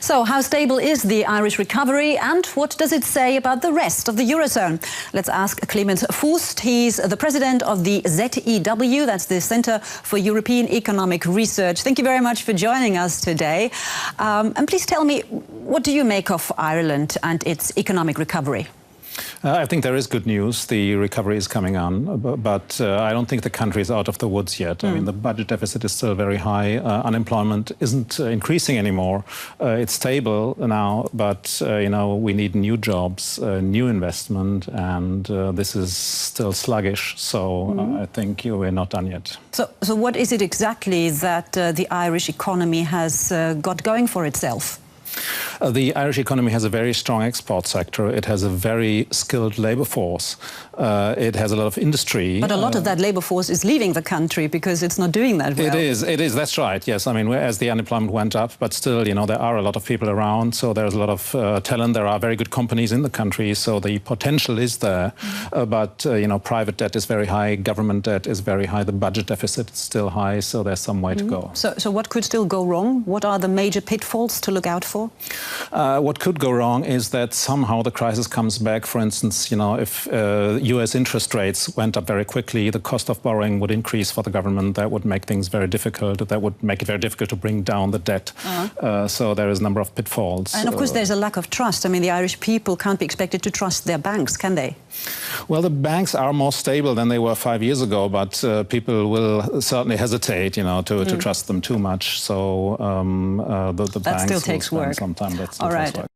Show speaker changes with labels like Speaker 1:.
Speaker 1: So how stable is the Irish recovery and what does it say about the rest of the Eurozone? Let's ask Clemens Fuest. He's the president of the ZEW, that's the Centre for European Economic Research. Thank you very much for joining us today. And please tell me, what do you make of Ireland and its economic recovery?
Speaker 2: I think there is good news. The recovery is coming on, but I don't think the country is out of the woods yet. I mean, the budget deficit is still very high. Unemployment isn't increasing anymore. It's stable now, but you know, we need new jobs, new investment, and this is still sluggish. So I think we're not done yet.
Speaker 1: So what is it exactly that the Irish economy has got going for itself?
Speaker 2: The Irish economy has a very strong export sector. It has a very skilled labour force. It has a lot of industry.
Speaker 1: But a lot of that labour force is leaving the country because it's not doing that well.
Speaker 2: It is, that's right, yes. I mean, as the unemployment went up, but still, you know, there are a lot of people around, so there's a lot of talent. There are very good companies in the country, so the potential is there. But, you know, private debt is very high, government debt is very high, the budget deficit is still high, so there's some way to go.
Speaker 1: So what could still go wrong? What are the major pitfalls to look out for?
Speaker 2: What could go wrong is that somehow the crisis comes back. For instance, you know, if US interest rates went up very quickly, the cost of borrowing would increase for the government. That would make things very difficult. That would make it very difficult to bring down the debt. So there is a number of pitfalls.
Speaker 1: And of course there's a lack of trust. I mean, the Irish people can't be expected to trust their banks, can they?
Speaker 2: Well, the banks are more stable than they were 5 years ago, but people will certainly hesitate, you know, to trust them too much. So the
Speaker 1: that
Speaker 2: banks
Speaker 1: still takes
Speaker 2: will
Speaker 1: work.
Speaker 2: spend some time.
Speaker 1: All right.